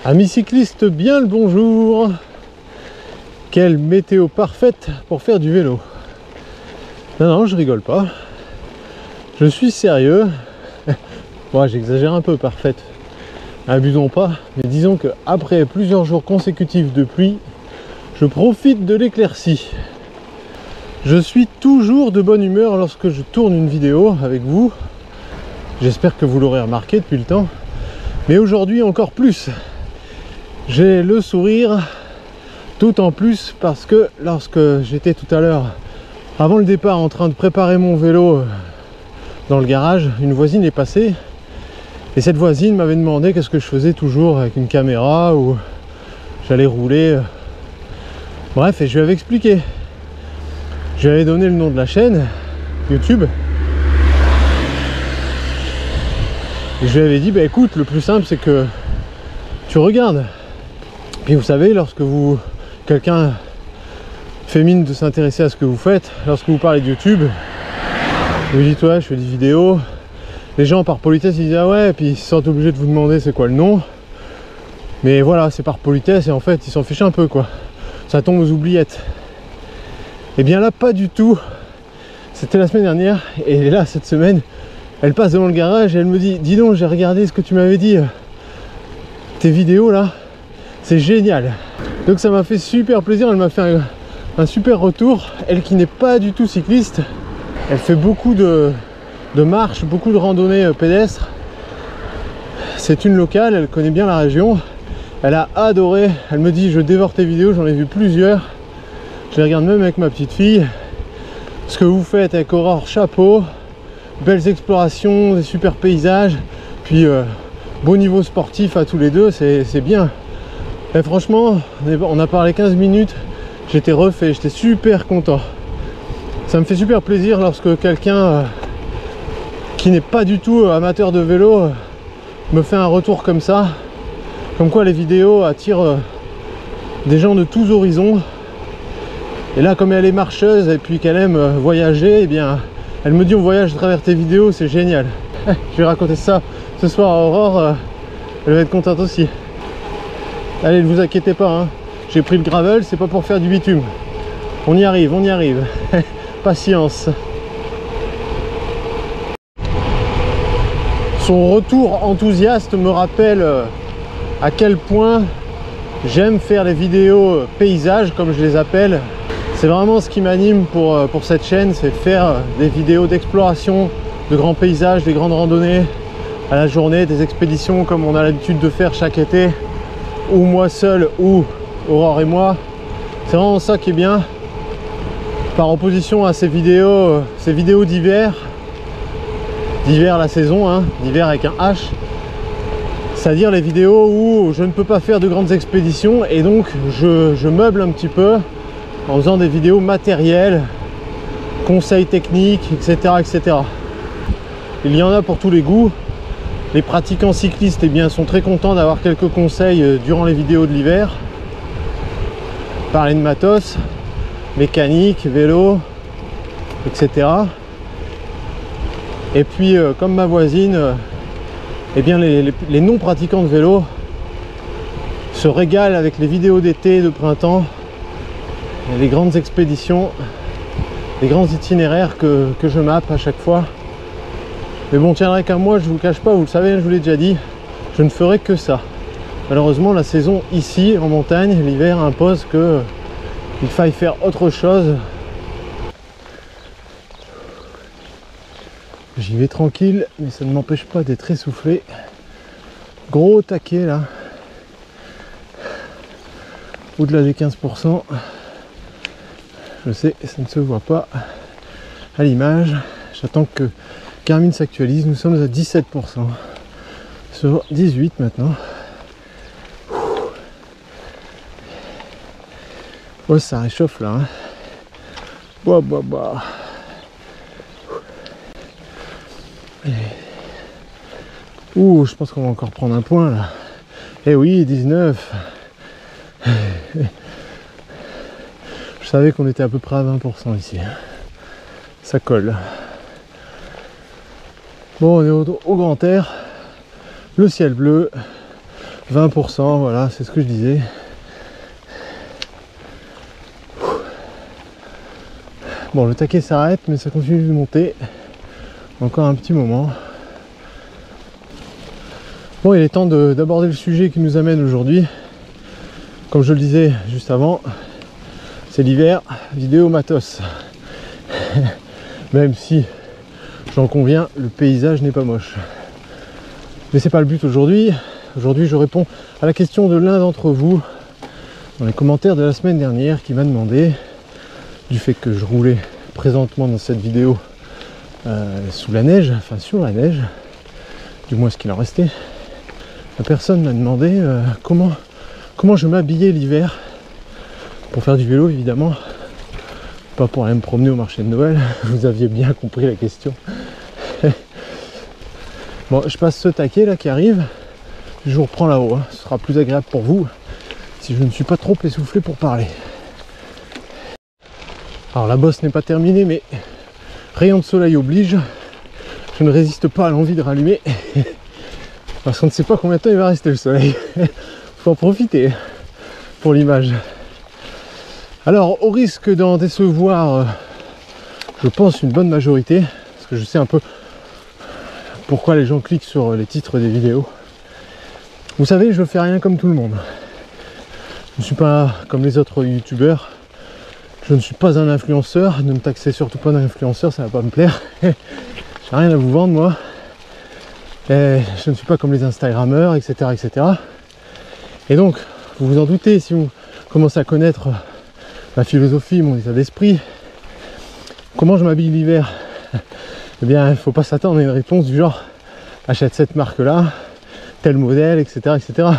Amis cyclistes, bien le bonjour. Quelle météo parfaite pour faire du vélo. Non, je rigole pas. Je suis sérieux. Bon, j'exagère un peu, parfaite. Abusons pas. Mais disons que après plusieurs jours consécutifs de pluie, je profite de l'éclaircie. Je suis toujours de bonne humeur lorsque je tourne une vidéo avec vous. J'espère que vous l'aurez remarqué depuis le temps. Mais aujourd'hui encore plus. J'ai le sourire tout en plus parce que lorsque j'étais tout à l'heure avant le départ en train de préparer mon vélo dans le garage, une voisine est passée et cette voisine m'avait demandé qu'est-ce que je faisais toujours avec une caméra ou j'allais rouler. Bref, et je lui avais expliqué. Je lui avais donné le nom de la chaîne YouTube et je lui avais dit bah écoute, le plus simple c'est que tu regardes. Puis vous savez, lorsque quelqu'un fait mine de s'intéresser à ce que vous faites, lorsque vous parlez de YouTube, vous dites ouais je fais des vidéos, les gens par politesse ils disent ah ouais, et puis ils se sentent obligés de vous demander c'est quoi le nom, mais voilà, c'est par politesse et en fait ils s'en fichent un peu quoi, ça tombe aux oubliettes. Et bien là pas du tout, c'était la semaine dernière et là cette semaine elle passe devant le garage et elle me dit dis donc j'ai regardé ce que tu m'avais dit, tes vidéos là, c'est génial. Donc ça m'a fait super plaisir, elle m'a fait un super retour. Elle qui n'est pas du tout cycliste, elle fait beaucoup de marches, beaucoup de randonnées pédestres. C'est une locale, elle connaît bien la région. Elle a adoré, elle me dit je dévore tes vidéos, j'en ai vu plusieurs. Je les regarde même avec ma petite fille. Ce que vous faites avec Aurore, chapeau. Belles explorations, des super paysages. Puis beau niveau sportif à tous les deux, c'est bien. Et franchement, on a parlé 15 minutes, j'étais refait, j'étais super content. Ça me fait super plaisir lorsque quelqu'un qui n'est pas du tout amateur de vélo me fait un retour comme ça. Comme quoi les vidéos attirent des gens de tous horizons. Et là, comme elle est marcheuse et puis qu'elle aime voyager, eh bien, elle me dit on voyage à travers tes vidéos, c'est génial. Je vais raconter ça ce soir à Aurore, elle va être contente aussi. Allez, ne vous inquiétez pas, hein. J'ai pris le gravel, c'est pas pour faire du bitume. On y arrive, on y arrive. Patience. Son retour enthousiaste me rappelle à quel point j'aime faire les vidéos paysages, comme je les appelle. C'est vraiment ce qui m'anime pour cette chaîne, c'est faire des vidéos d'exploration, de grands paysages, des grandes randonnées à la journée, des expéditions comme on a l'habitude de faire chaque été. Ou moi seul ou Aurore et moi. C'est vraiment ça qui est bien par opposition à ces vidéos d'hiver la saison, hein, d'hiver avec un H, c'est à dire les vidéos où je ne peux pas faire de grandes expéditions et donc je meuble un petit peu en faisant des vidéos matérielles, conseils techniques, etc. Il y en a pour tous les goûts. Les pratiquants cyclistes eh bien, sont très contents d'avoir quelques conseils durant les vidéos de l'hiver. Parler de matos, mécanique, vélo, etc. Et puis comme ma voisine, eh bien, les non-pratiquants de vélo se régalent avec les vidéos d'été, de printemps, et les grandes expéditions, les grands itinéraires que je mappe à chaque fois. Mais bon, tiendrait qu'à moi, je vous le cache pas, vous le savez, je vous l'ai déjà dit, je ne ferai que ça. Malheureusement, la saison ici, en montagne, l'hiver impose qu'il faille faire autre chose. J'y vais tranquille, mais ça ne m'empêche pas d'être essoufflé. Gros taquet là. Au-delà des 15%. Je sais, ça ne se voit pas à l'image. J'attends que Garmin s'actualise, nous sommes à 17% sur 18 maintenant. Oh, ça réchauffe là, hein. Bah. Ouh, je pense qu'on va encore prendre un point là. Eh oui, 19. Je savais qu'on était à peu près à 20% ici. Ça colle. Bon, on est au grand air, le ciel bleu, 20%, voilà, c'est ce que je disais. Bon, le taquet s'arrête, mais ça continue de monter. Encore un petit moment. Bon, il est temps d'aborder le sujet qui nous amène aujourd'hui. Comme je le disais juste avant, c'est l'hiver, vidéo matos. Même si, j'en conviens, le paysage n'est pas moche. Mais c'est pas le but aujourd'hui. Aujourd'hui, je réponds à la question de l'un d'entre vous dans les commentaires de la semaine dernière qui m'a demandé, du fait que je roulais présentement dans cette vidéo sous la neige, enfin sur la neige, du moins ce qu'il en restait, la personne m'a demandé comment je m'habillais l'hiver pour faire du vélo, évidemment, pas pour aller me promener au marché de Noël. Vous aviez bien compris la question. Bon, je passe ce taquet là qui arrive, je vous reprends là-haut, hein. Ce sera plus agréable pour vous si je ne suis pas trop essoufflé pour parler. Alors la bosse n'est pas terminée, mais rayon de soleil oblige, je ne résiste pas à l'envie de rallumer parce qu'on ne sait pas combien de temps il va rester le soleil. Faut en profiter pour l'image. Alors au risque d'en décevoir, je pense une bonne majorité, parce que je sais un peu pourquoi les gens cliquent sur les titres des vidéos. Vous savez, je fais rien comme tout le monde. Je ne suis pas comme les autres youtubeurs. Je ne suis pas un influenceur. Ne me taxez surtout pas d'influenceur, ça va pas me plaire. J'ai rien à vous vendre, moi. Et je ne suis pas comme les instagrammeurs, etc., etc. Et donc, vous vous en doutez, si vous commencez à connaître ma philosophie, mon état d'esprit, comment je m'habille l'hiver, eh bien, il ne faut pas s'attendre à une réponse du genre achète cette marque-là, tel modèle, etc., etc.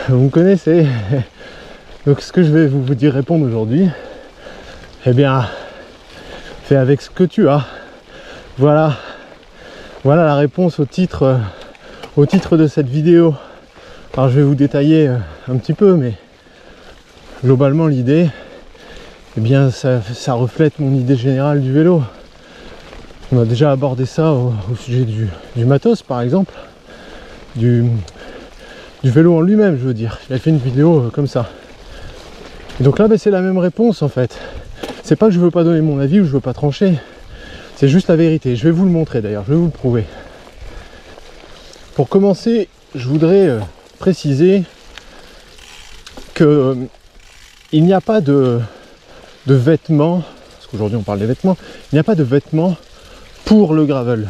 Vous me connaissez. Donc, ce que je vais vous dire répondre aujourd'hui, eh bien, fais avec ce que tu as. Voilà la réponse au titre de cette vidéo. Alors je vais vous détailler un petit peu, mais globalement l'idée, eh bien ça reflète mon idée générale du vélo. On a déjà abordé ça au sujet du matos par exemple, du vélo en lui-même, je veux dire. J'avais fait une vidéo comme ça. Et donc là, c'est la même réponse en fait. C'est pas que je veux pas donner mon avis ou je veux pas trancher. C'est juste la vérité. Je vais vous le montrer d'ailleurs, je vais vous le prouver. Pour commencer, je voudrais préciser que il n'y a pas de vêtements, parce qu'aujourd'hui on parle des vêtements, il n'y a pas de vêtements pour le gravel.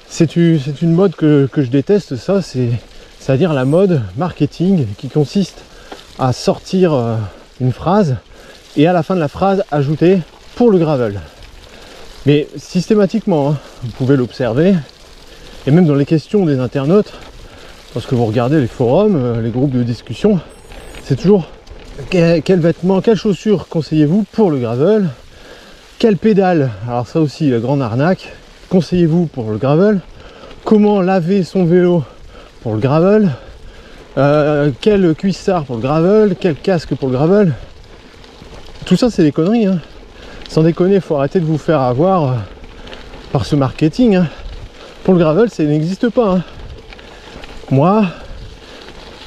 C'est une mode que je déteste, ça, c'est-à-dire la mode marketing qui consiste à sortir une phrase et à la fin de la phrase ajouter pour le gravel. Mais systématiquement, hein, vous pouvez l'observer, et même dans les questions des internautes, lorsque vous regardez les forums, les groupes de discussion, c'est toujours quel vêtement, quelle chaussure conseillez-vous pour le gravel, quelle pédale, alors ça aussi la grande arnaque, conseillez-vous pour le gravel, comment laver son vélo pour le gravel, quel cuissard pour le gravel, quel casque pour le gravel. Tout ça c'est des conneries, hein. Sans déconner, il faut arrêter de vous faire avoir par ce marketing, hein. Pour le gravel, ça n'existe pas, hein. Moi,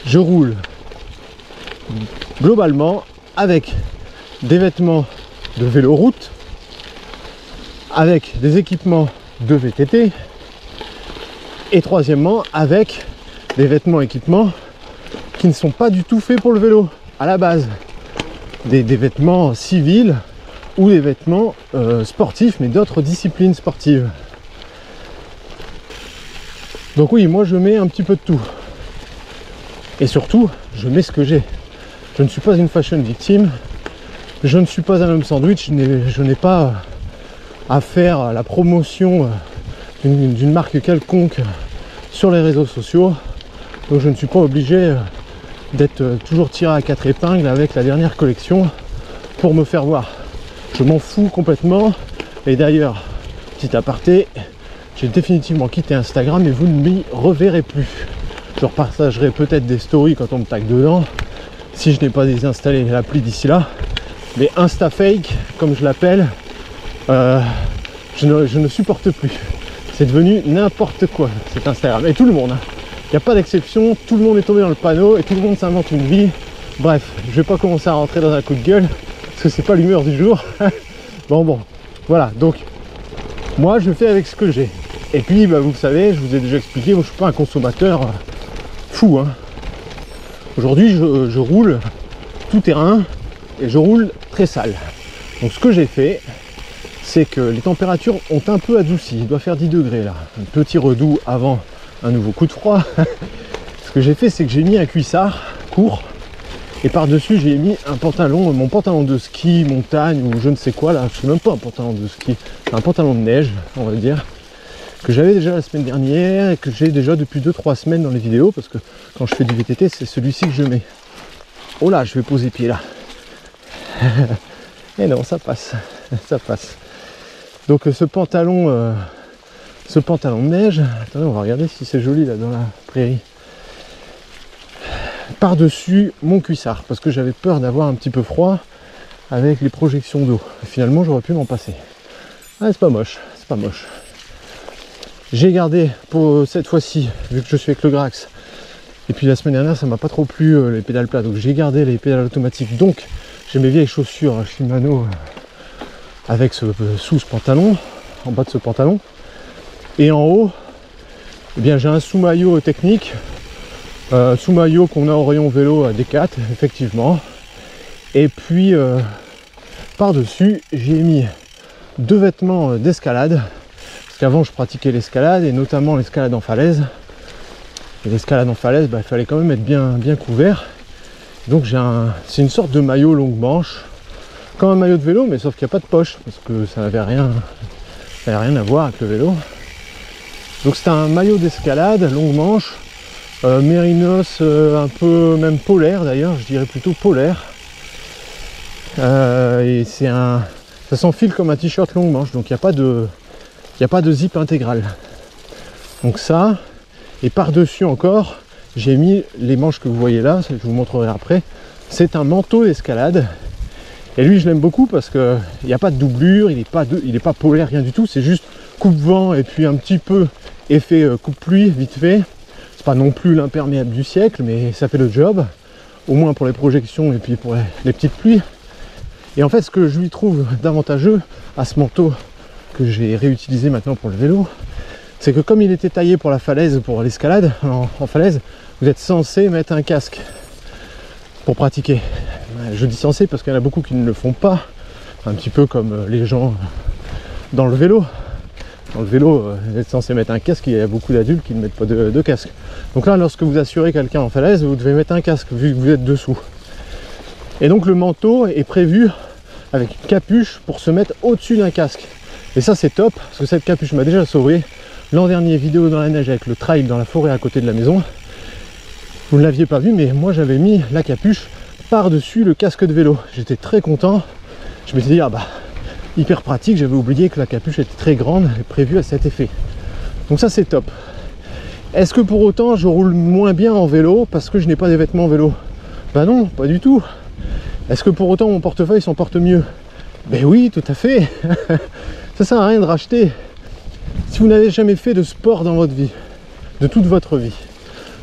je roule globalement avec des vêtements de vélo route, avec des équipements de VTT, et troisièmement avec des vêtements équipements qui ne sont pas du tout faits pour le vélo à la base, des vêtements civils ou des vêtements sportifs, mais d'autres disciplines sportives. Donc oui, moi je mets un petit peu de tout. Et surtout, je mets ce que j'ai. Je ne suis pas une fashion victime. Je ne suis pas un homme sandwich. Je n'ai pas à faire la promotion d'une marque quelconque sur les réseaux sociaux. Donc je ne suis pas obligé d'être toujours tiré à 4 épingles avec la dernière collection pour me faire voir. Je m'en fous complètement. Et d'ailleurs, petit aparté, j'ai définitivement quitté Instagram et vous ne m'y reverrez plus. Je repartagerai peut-être des stories quand on me tag dedans, si je n'ai pas désinstallé l'appli d'ici là. Mais InstaFake, comme je l'appelle, je ne supporte plus. C'est devenu n'importe quoi cet Instagram. Et tout le monde, hein. n'y a pas d'exception, tout le monde est tombé dans le panneau et tout le monde s'invente une vie. Bref, je vais pas commencer à rentrer dans un coup de gueule parce que c'est pas l'humeur du jour. Bon, voilà, donc moi je fais avec ce que j'ai. Et puis bah, vous le savez, je vous ai déjà expliqué, moi je suis pas un consommateur fou, hein. Aujourd'hui je roule tout terrain et je roule très sale. Donc ce que j'ai fait, c'est que les températures ont un peu adouci, il doit faire 10 degrés là, un petit redout avant un nouveau coup de froid. Ce que j'ai fait, c'est que j'ai mis un cuissard court et par-dessus j'ai mis un pantalon, mon pantalon de ski, montagne ou je ne sais quoi là, c'est même pas un pantalon de ski, c'est un pantalon de neige, on va dire, que j'avais déjà la semaine dernière et que j'ai déjà depuis 2-3 semaines dans les vidéos, parce que quand je fais du VTT, c'est celui-ci que je mets. Oh là, je vais poser pied là. Et non, ça passe, ça passe. Donc ce pantalon de neige, attendez, on va regarder si c'est joli là dans la prairie. Par-dessus mon cuissard, parce que j'avais peur d'avoir un petit peu froid avec les projections d'eau. Finalement, j'aurais pu m'en passer. Ah, c'est pas moche, c'est pas moche. J'ai gardé pour cette fois-ci, vu que je suis avec le Grax, et puis la semaine dernière, ça m'a pas trop plu les pédales plates, donc j'ai gardé les pédales automatiques. Donc, j'ai mes vieilles chaussures Shimano avec sous ce pantalon, en bas de ce pantalon. Et en haut, eh bien, j'ai un sous-maillot technique. Sous-maillot qu'on a au rayon vélo à D4, effectivement. Et puis par-dessus, j'ai mis 2 vêtements d'escalade, parce qu'avant je pratiquais l'escalade et notamment l'escalade en falaise. Et l'escalade en falaise, bah, il fallait quand même être bien couvert. Donc c'est une sorte de maillot longue manche, comme un maillot de vélo, mais sauf qu'il n'y a pas de poche, parce que ça n'avait rien à voir avec le vélo. Donc c'est un maillot d'escalade longue manche. Mérinos, un peu même polaire d'ailleurs, je dirais plutôt polaire. Et ça s'enfile comme un t-shirt longue manche, donc il n'y a pas de zip intégral. Donc ça, et par-dessus encore, j'ai mis les manches que vous voyez là, je vous montrerai après. C'est un manteau d'escalade. Et lui je l'aime beaucoup parce qu'il n'y a pas de doublure, il n'est pas polaire, rien du tout, c'est juste coupe-vent et puis un petit peu effet coupe-pluie vite fait. Pas non plus l'imperméable du siècle, mais ça fait le job, au moins pour les projections et puis pour les petites pluies. Et en fait, ce que je lui trouve d'avantageux à ce manteau que j'ai réutilisé maintenant pour le vélo, c'est que comme il était taillé pour la falaise, pour l'escalade en falaise, vous êtes censé mettre un casque pour pratiquer. Je dis censé parce qu'il y en a beaucoup qui ne le font pas, un petit peu comme les gens dans le vélo. Dans le vélo, vous êtes censé mettre un casque, il y a beaucoup d'adultes qui ne mettent pas de casque. Donc là, lorsque vous assurez quelqu'un en falaise, vous devez mettre un casque vu que vous êtes dessous. Et donc le manteau est prévu avec une capuche pour se mettre au-dessus d'un casque. Et ça c'est top, parce que cette capuche m'a déjà sauvé. L'an dernier, vidéo dans la neige avec le trail dans la forêt à côté de la maison. Vous ne l'aviez pas vu, mais moi j'avais mis la capuche par-dessus le casque de vélo. J'étais très content. Je m'étais dit, ah bah, hyper pratique, j'avais oublié que la capuche était très grande et prévue à cet effet. Donc ça c'est top. Est-ce que pour autant je roule moins bien en vélo parce que je n'ai pas des vêtements vélo? Ben non, pas du tout. Est-ce que pour autant mon portefeuille s'en porte mieux? Ben oui, tout à fait. Ça sert à rien de racheter. Si vous n'avez jamais fait de sport dans votre vie, de toute votre vie,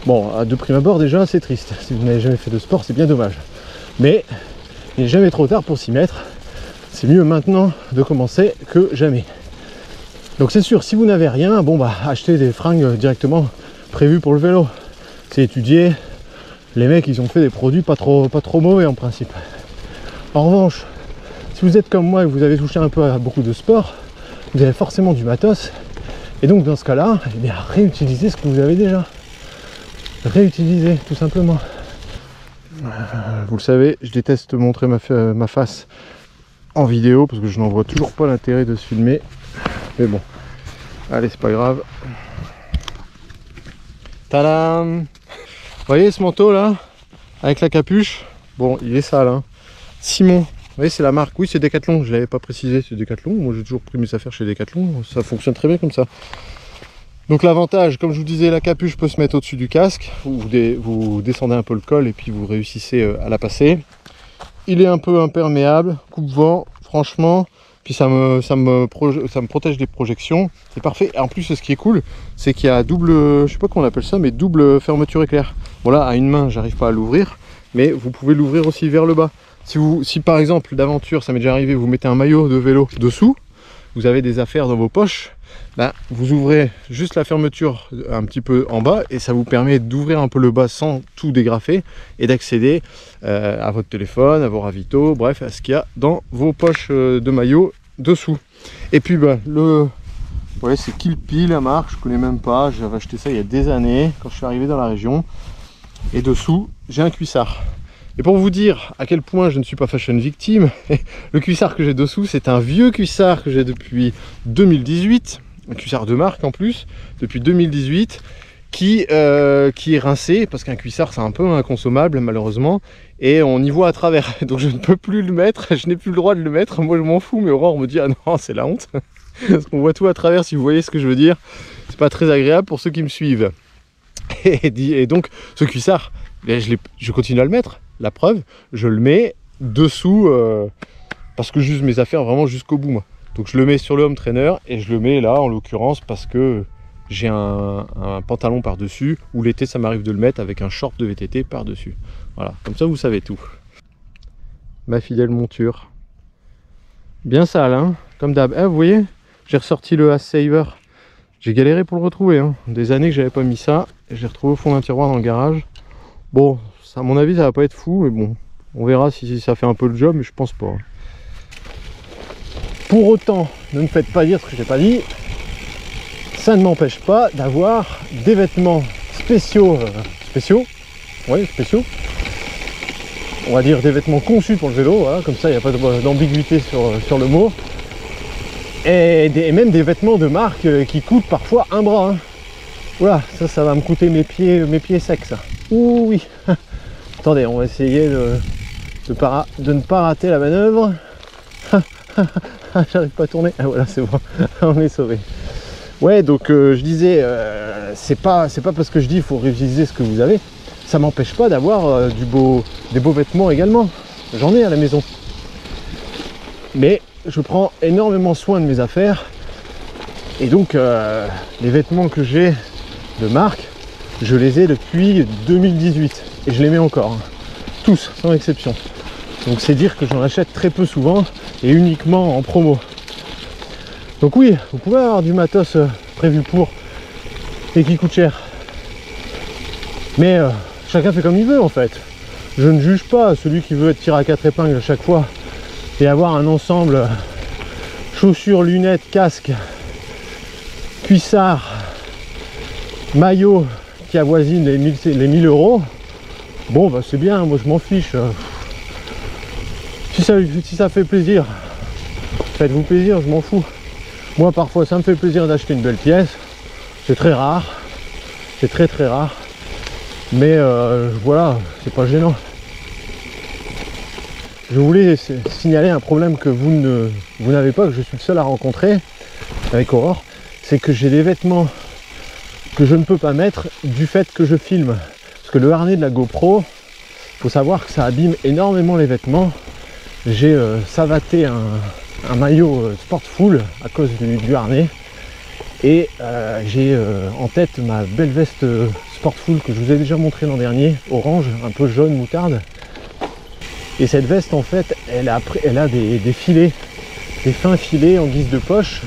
bon, de prime abord déjà c'est triste. Si vous n'avez jamais fait de sport, c'est bien dommage. Mais il n'est jamais trop tard pour s'y mettre. C'est mieux maintenant de commencer que jamais. Donc c'est sûr, si vous n'avez rien, bon bah achetez des fringues directement prévues pour le vélo. C'est étudié. Les mecs ils ont fait des produits pas trop mauvais en principe. En revanche, si vous êtes comme moi et que vous avez touché un peu à beaucoup de sport, vous avez forcément du matos. Et donc dans ce cas-là, eh bien, réutilisez ce que vous avez déjà. Réutilisez tout simplement. Vous le savez, je déteste montrer ma face en vidéo parce que je n'en vois toujours pas l'intérêt de se filmer, mais bon, allez, c'est pas grave. Tadam! Vous voyez ce manteau là avec la capuche, bon il est sale hein. Simon, vous voyez c'est la marque, oui c'est Decathlon, je l'avais pas précisé, c'est Decathlon, moi j'ai toujours pris mes affaires chez Decathlon, ça fonctionne très bien comme ça. Donc l'avantage, comme je vous disais, la capuche peut se mettre au-dessus du casque, vous descendez un peu le col et puis vous réussissez à la passer. Il est un peu imperméable, coupe-vent, franchement, Puis ça me protège des projections, c'est parfait. Et en plus, ce qui est cool, c'est qu'il y a double, je sais pas comment on appelle ça, mais double fermeture éclair. Voilà, à une main, j'arrive pas à l'ouvrir, mais vous pouvez l'ouvrir aussi vers le bas. Si par exemple, d'aventure, ça m'est déjà arrivé, vous mettez un maillot de vélo dessous, vous avez des affaires dans vos poches, bah, vous ouvrez juste la fermeture un petit peu en bas et ça vous permet d'ouvrir un peu le bas sans tout dégrafer et d'accéder à votre téléphone, à vos ravitaux, bref, à ce qu'il y a dans vos poches de maillot dessous. Et puis bah, ouais, c'est Kilpi, la marque, je connais même pas, j'avais acheté ça il y a des années quand je suis arrivé dans la région. Et dessous, j'ai un cuissard. Et pour vous dire à quel point je ne suis pas fashion victime, le cuissard que j'ai dessous, c'est un vieux cuissard que j'ai depuis 2018, un cuissard de marque en plus, depuis 2018, qui est rincé, parce qu'un cuissard c'est un peu inconsommable malheureusement, et on y voit à travers, donc je ne peux plus le mettre, je n'ai plus le droit de le mettre, moi je m'en fous, mais Aurore me dit ah non c'est la honte, parce qu'on voit tout à travers, si vous voyez ce que je veux dire, c'est pas très agréable pour ceux qui me suivent. Et donc ce cuissard, je continue à le mettre, la preuve, je le mets dessous, parce que j'use mes affaires vraiment jusqu'au bout moi. Donc je le mets sur le home trainer et je le mets là en l'occurrence parce que j'ai un pantalon par dessus, ou l'été ça m'arrive de le mettre avec un short de VTT par dessus. Voilà, comme ça vous savez tout. Ma fidèle monture, bien sale hein, comme d'hab. Vous voyez, j'ai ressorti le Ace Saver. J'ai galéré pour le retrouver, hein. Des années que j'avais pas mis ça, et je l'ai retrouvé au fond d'un tiroir dans le garage. Bon, ça, à mon avis ça va pas être fou, mais bon, on verra si ça fait un peu le job, mais je pense pas. Pour autant, ne me faites pas dire ce que j'ai pas dit, ça ne m'empêche pas d'avoir des vêtements spéciaux, on va dire des vêtements conçus pour le vélo, voilà, comme ça il n'y a pas d'ambiguïté sur le mot. Et même des vêtements de marque qui coûtent parfois un bras. Hein. Voilà, ça va me coûter mes pieds secs ça. Ouh oui. Attendez, on va essayer de ne pas rater la manœuvre. J'arrive pas à tourner. Ah voilà, c'est bon, on est sauvé. Ouais, donc je disais, c'est pas parce que je dis il faut réviser ce que vous avez, ça m'empêche pas d'avoir des beaux vêtements également. J'en ai à la maison. Mais je prends énormément soin de mes affaires et donc les vêtements que j'ai de marque, je les ai depuis 2018 et je les mets encore, hein. Tous, sans exception. Donc c'est dire que j'en achète très peu souvent et uniquement en promo. Donc oui, vous pouvez avoir du matos prévu pour et qui coûte cher. Mais chacun fait comme il veut en fait. Je ne juge pas celui qui veut être tiré à 4 épingles à chaque fois et avoir un ensemble chaussures, lunettes, casque, cuissard, maillot qui avoisine les 1000 euros. Bon bah c'est bien, moi je m'en fiche. Si ça fait plaisir, faites-vous plaisir, je m'en fous. Moi parfois ça me fait plaisir d'acheter une belle pièce. C'est très rare. C'est très rare. Mais voilà, c'est pas gênant. Je voulais signaler un problème que vous n'avez pas, que je suis le seul à rencontrer avec Aurore. C'est que j'ai des vêtements que je ne peux pas mettre du fait que je filme. Parce que le harnais de la GoPro, il faut savoir que ça abîme énormément les vêtements. J'ai savaté un maillot Sportful à cause du harnais. Et j'ai en tête ma belle veste Sportful que je vous ai déjà montré l'an dernier, orange, un peu jaune moutarde. Et cette veste en fait, elle a des filets, des fins filets en guise de poche,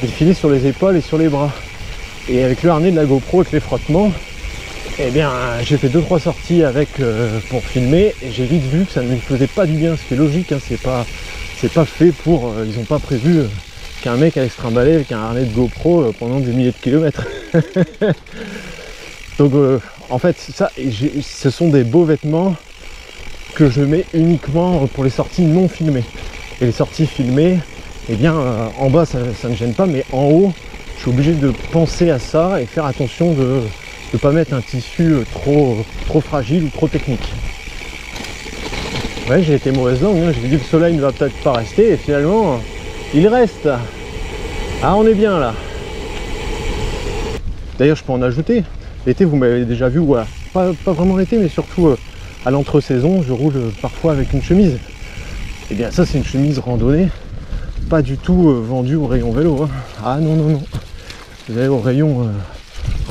des filets sur les épaules et sur les bras. Et avec le harnais de la GoPro, avec les frottements, eh bien j'ai fait 2-3 sorties avec pour filmer et j'ai vite vu que ça ne me faisait pas du bien, ce qui est logique, hein, c'est pas fait pour, ils n'ont pas prévu qu'un mec allait se trimballer avec un harnais de GoPro pendant des milliers de kilomètres. Donc en fait ça, ce sont des beaux vêtements que je mets uniquement pour les sorties non filmées. Et les sorties filmées, eh bien en bas ça ne gêne pas, mais en haut je suis obligé de penser à ça et faire attention de ne pas mettre un tissu trop fragile ou trop technique. Ouais, j'ai été mauvaise langue, hein. J'ai dit que le soleil ne va peut-être pas rester et finalement il reste. Ah, on est bien là. D'ailleurs je peux en ajouter, l'été vous m'avez déjà vu, voilà. Pas vraiment l'été mais surtout à l'entre-saison je roule parfois avec une chemise. Et bien ça c'est une chemise randonnée pas du tout vendu au rayon vélo, hein. Ah non, non, non. Vous allez au rayon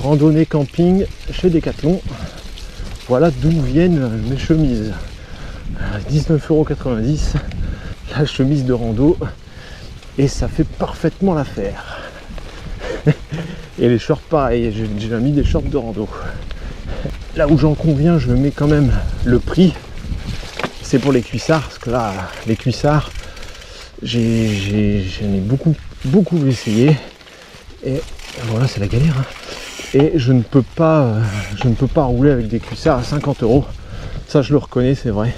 randonnée camping chez Decathlon. Voilà d'où viennent mes chemises. 19,90 € la chemise de rando. Et ça fait parfaitement l'affaire. Et les shorts pareil, j'ai déjà mis des shorts de rando. Là où j'en conviens, je mets quand même le prix. C'est pour les cuissards, parce que là, les cuissards, j'en ai beaucoup essayé. Et voilà, c'est la galère, hein. Et je ne peux pas rouler avec des cuissards à 50 €. Ça, je le reconnais, c'est vrai.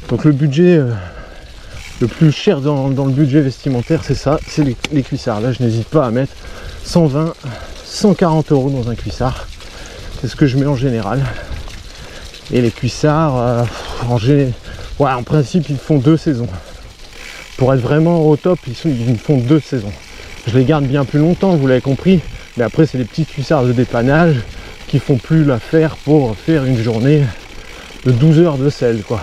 Donc le budget le plus cher dans le budget vestimentaire, c'est ça, c'est les cuissards. Là, je n'hésite pas à mettre 120, 140 € dans un cuissard. C'est ce que je mets en général. Et les cuissards, en principe, ils font 2 saisons. Pour être vraiment au top, ils me font 2 saisons. Je les garde bien plus longtemps, vous l'avez compris. Mais après, c'est les petits cuissards de dépannage qui font plus l'affaire pour faire une journée de 12 heures de selle, quoi.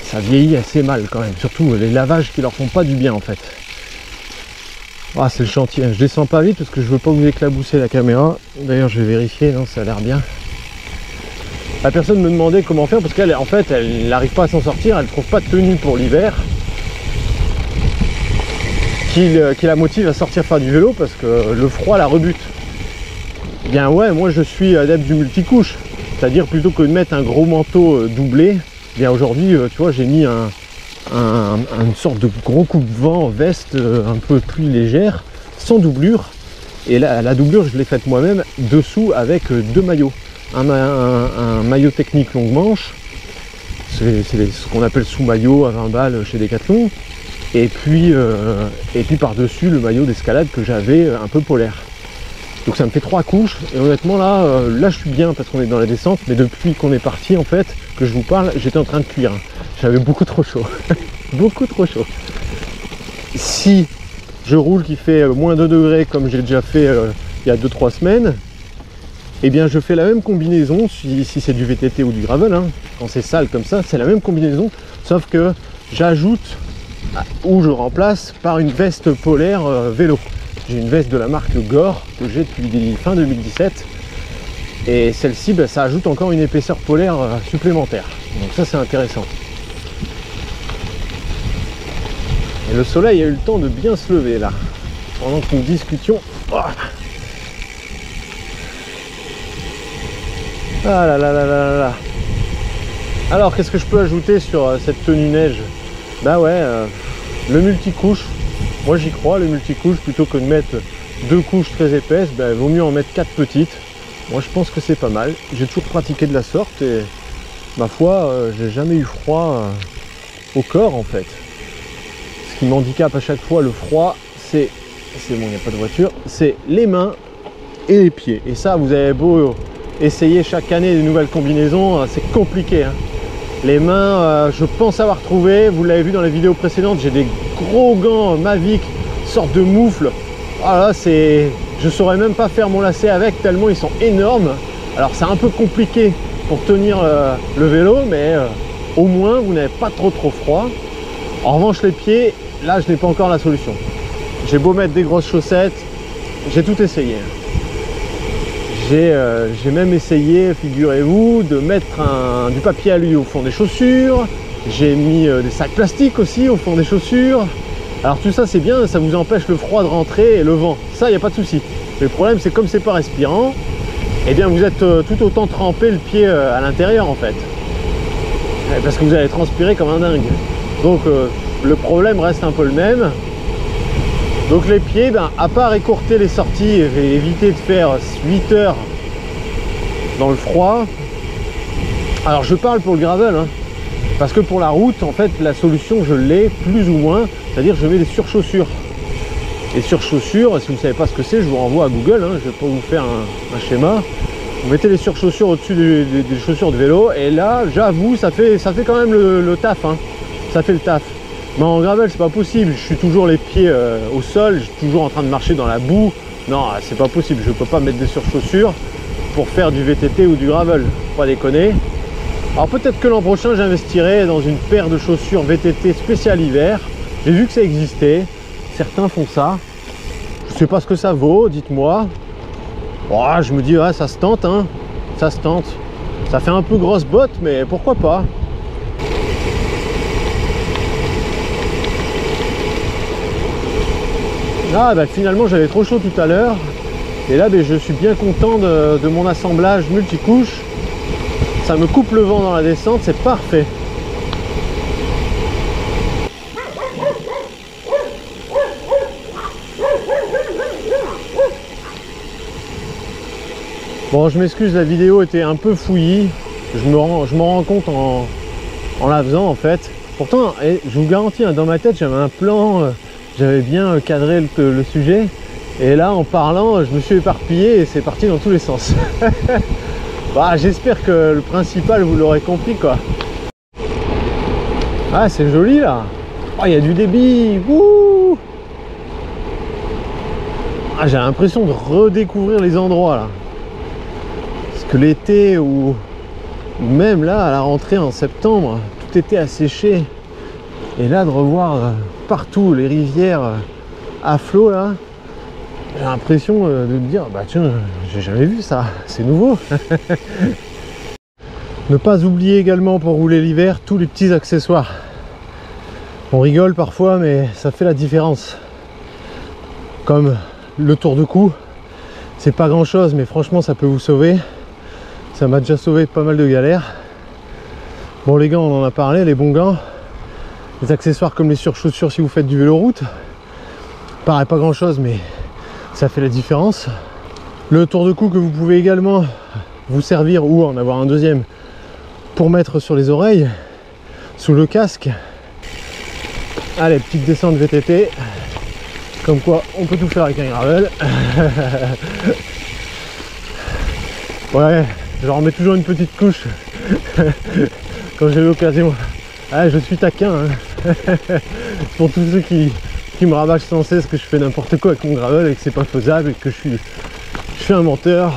Ça vieillit assez mal quand même. Surtout les lavages qui leur font pas du bien, en fait. Ah, c'est le chantier. Je descends pas vite parce que je veux pas vous éclabousser la caméra. D'ailleurs, je vais vérifier, non, ça a l'air bien. La personne me demandait comment faire parce qu'elle, en fait, elle n'arrive pas à s'en sortir. Elle trouve pas de tenue pour l'hiver qui la motive à sortir faire du vélo parce que le froid la rebute. Eh bien ouais, moi je suis adepte du multicouche. C'est-à-dire plutôt que de mettre un gros manteau doublé, eh bien aujourd'hui, tu vois, j'ai mis une sorte de gros coupe-vent veste un peu plus légère, sans doublure. Et la doublure, je l'ai faite moi-même dessous avec 2 maillots. Un maillot technique longue manche, c'est ce qu'on appelle sous-maillot à 20 balles chez Decathlon. Et puis par-dessus le maillot d'escalade que j'avais un peu polaire. Donc ça me fait 3 couches. Et honnêtement là je suis bien parce qu'on est dans la descente. Mais depuis qu'on est parti, en fait, que je vous parle, j'étais en train de cuire. J'avais beaucoup trop chaud. Beaucoup trop chaud. Si je roule qui fait moins 2 degrés comme j'ai déjà fait il y a 2-3 semaines, eh bien je fais la même combinaison si c'est du VTT ou du gravel, hein. Quand c'est sale comme ça, c'est la même combinaison, sauf que j'ajoute ou je remplace par une veste polaire vélo. J'ai une veste de la marque Gore que j'ai depuis fin 2017 et celle-ci, ça ajoute encore une épaisseur polaire supplémentaire. Donc ça, c'est intéressant. Et le soleil a eu le temps de bien se lever là pendant que nous discutions. Oh, ah là là là là là. Alors qu'est-ce que je peux ajouter sur cette tenue neige? Bah ouais, le multicouche, moi j'y crois, le multicouche, plutôt que de mettre 2 couches très épaisses, il vaut mieux en mettre 4 petites. Moi je pense que c'est pas mal. J'ai toujours pratiqué de la sorte et ma foi, j'ai jamais eu froid au corps en fait. Ce qui m'handicape à chaque fois le froid, c'est bon, il n'y a pas de voiture, c'est les mains et les pieds. Et ça, vous avez beau essayer chaque année des nouvelles combinaisons, c'est compliqué, hein. Les mains, je pense avoir trouvé, vous l'avez vu dans les vidéos précédentes, j'ai des gros gants Mavic, sorte de moufle. Voilà, je saurais même pas faire mon lacet avec tellement ils sont énormes. Alors c'est un peu compliqué pour tenir le vélo, mais au moins vous n'avez pas trop froid. En revanche les pieds, là je n'ai pas encore la solution. J'ai beau mettre des grosses chaussettes, j'ai tout essayé. J'ai même essayé, figurez-vous, de mettre du papier alu au fond des chaussures. J'ai mis des sacs plastiques aussi au fond des chaussures. Alors tout ça c'est bien, ça vous empêche le froid de rentrer et le vent. Ça, il n'y a pas de souci. Mais le problème c'est comme c'est pas respirant, eh bien vous êtes tout autant trempé le pied à l'intérieur en fait. Parce que vous allez transpirer comme un dingue. Donc le problème reste un peu le même. Donc les pieds, à part écourter les sorties et éviter de faire 8 heures dans le froid. Alors je parle pour le gravel, hein, parce que pour la route, en fait, la solution je l'ai plus ou moins, c'est-à-dire je mets des surchaussures. Et surchaussures, si vous ne savez pas ce que c'est, je vous renvoie à Google, hein, je vais pas vous faire un schéma. Vous mettez les surchaussures au-dessus des chaussures de vélo, et là, j'avoue, ça fait quand même le taf, hein. Ça fait le taf. Mais en gravel, c'est pas possible. Je suis toujours les pieds au sol, je suis toujours en train de marcher dans la boue. Non, c'est pas possible. Je peux pas mettre des surchaussures pour faire du VTT ou du gravel. Faut pas déconner. Alors peut-être que l'an prochain, j'investirai dans une paire de chaussures VTT spéciale hiver J'ai vu que ça existait, certains font ça. Je sais pas ce que ça vaut, dites-moi. Oh, je me dis, ouais, ça se tente, hein. Ça se tente. Ça fait un peu grosse botte, mais pourquoi pas. Ah, bah finalement, j'avais trop chaud tout à l'heure. Et là, je suis bien content de mon assemblage multicouche. Ça me coupe le vent dans la descente, c'est parfait. Bon, je m'excuse, la vidéo était un peu fouillie. Je m'en rends compte en la faisant en fait. Pourtant, je vous garantis, hein, dans ma tête, j'avais un plan, j'avais bien cadré le sujet. Et là, en parlant, je me suis éparpillé et c'est parti dans tous les sens. Bah, j'espère que le principal, vous l'aurez compris, quoi. Ah, c'est joli là. Oh, il y a du débit. Wouh. Ah, j'ai l'impression de redécouvrir les endroits là. Parce que l'été ou même là, à la rentrée en septembre, tout était asséché. Et là, de revoir partout les rivières à flot là, j'ai l'impression de me dire, bah tiens, j'ai jamais vu ça, c'est nouveau. Ne pas oublier également pour rouler l'hiver tous les petits accessoires. On rigole parfois, mais ça fait la différence. Comme le tour de cou, c'est pas grand chose, mais franchement ça peut vous sauver. Ça m'a déjà sauvé pas mal de galères. Bon, les gants, on en a parlé, les bons gants. Les accessoires comme les surchaussures si vous faites du vélo route. Paraît pas grand chose, mais ça fait la différence. Le tour de cou que vous pouvez également vous servir ou en avoir un deuxième pour mettre sur les oreilles, sous le casque. Allez, petite descente VTT. Comme quoi, on peut tout faire avec un gravel. Ouais, je remets toujours une petite couche quand j'ai l'occasion. Ah, je suis taquin, hein. Pour tous ceux qui me rabâchent sans cesse que je fais n'importe quoi avec mon gravel et que c'est pas faisable et que je suis un menteur.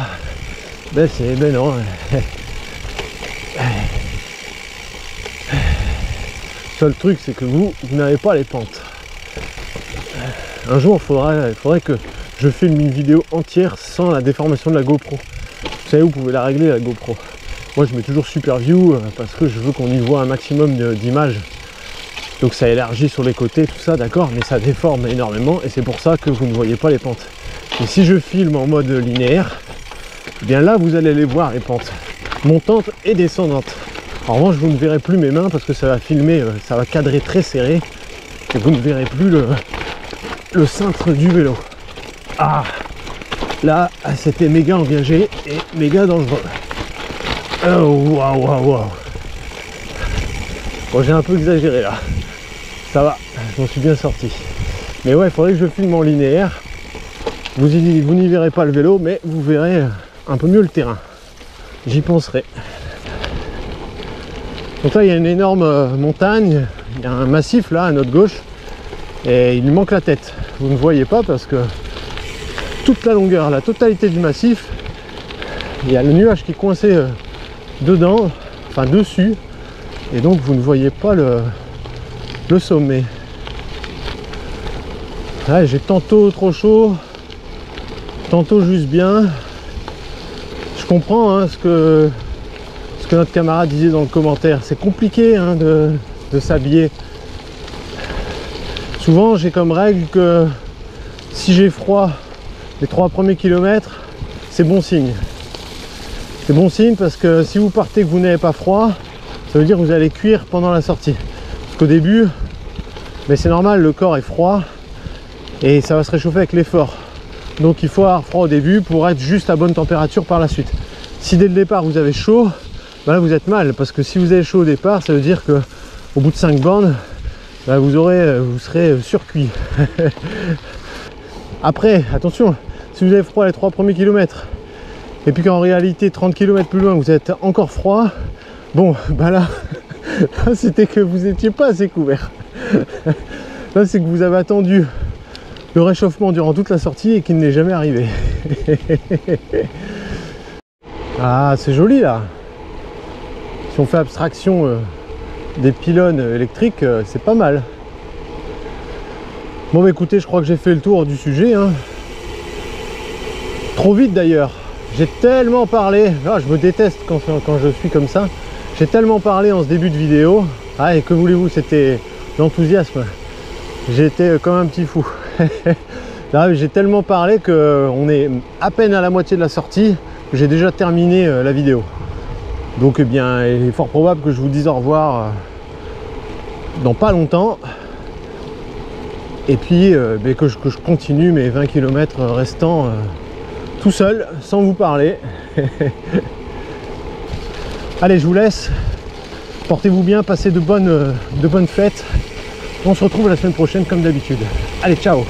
Ben non. Seul truc, c'est que vous n'avez pas les pentes. Un jour, il faudrait que je filme une vidéo entière sans la déformation de la GoPro. Vous savez, vous pouvez la régler, la GoPro. Moi, je mets toujours Super View parce que je veux qu'on y voit un maximum d'images. Donc ça élargit sur les côtés, tout ça, d'accord, mais ça déforme énormément et c'est pour ça que vous ne voyez pas les pentes. Et si je filme en mode linéaire, eh bien là, vous allez les voir, les pentes, montantes et descendantes. En revanche, vous ne verrez plus mes mains parce que ça va filmer, ça va cadrer très serré et vous ne verrez plus le cintre du vélo. Ah, là, c'était méga engagé et méga dangereux. Oh, waouh, waouh, waouh. Bon, j'ai un peu exagéré là. Ça va, je m'en suis bien sorti. Mais ouais, il faudrait que je filme en linéaire. Vous n'y verrez pas le vélo, mais vous verrez un peu mieux le terrain. J'y penserai. Donc là, il y a une énorme montagne. Il y a un massif là, à notre gauche. Et il lui manque la tête. Vous ne voyez pas parce que toute la longueur, la totalité du massif, il y a le nuage qui est coincé dedans, enfin dessus. Et donc vous ne voyez pas le sommet. Ouais, j'ai tantôt trop chaud, tantôt juste bien. Je comprends hein, ce que notre camarade disait dans le commentaire. C'est compliqué hein, de s'habiller. Souvent j'ai comme règle que si j'ai froid les 3 premiers kilomètres, c'est bon signe. C'est bon signe parce que si vous partez que vous n'avez pas froid, ça veut dire que vous allez cuire pendant la sortie. Parce qu'au début, mais c'est normal, le corps est froid et ça va se réchauffer avec l'effort. Donc il faut avoir froid au début pour être juste à bonne température par la suite. Si dès le départ vous avez chaud, ben là vous êtes mal. Parce que si vous avez chaud au départ, ça veut dire que au bout de 5 bornes, ben vous serez surcuit. Après, attention, si vous avez froid les 3 premiers kilomètres et puis qu'en réalité 30 km plus loin vous êtes encore froid, bon bah là c'était que vous n'étiez pas assez couvert. Là c'est que vous avez attendu le réchauffement durant toute la sortie et qu'il n'est jamais arrivé. Ah, c'est joli là. Si on fait abstraction des pylônes électriques, c'est pas mal. Bon bah écoutez, je crois que j'ai fait le tour du sujet, hein. Trop vite d'ailleurs. J'ai tellement parlé, ah, je me déteste quand je suis comme ça. J'ai tellement parlé en ce début de vidéo. Ah, et que voulez-vous, c'était l'enthousiasme. J'ai été comme un petit fou. Là, j'ai tellement parlé qu'on est à peine à la moitié de la sortie, que j'ai déjà terminé la vidéo. Donc eh bien, il est fort probable que je vous dise au revoir dans pas longtemps. Et puis que je continue mes 20 km restants tout seul, sans vous parler. Allez, je vous laisse. Portez-vous bien, passez de bonnes fêtes. On se retrouve la semaine prochaine comme d'habitude. Allez, ciao!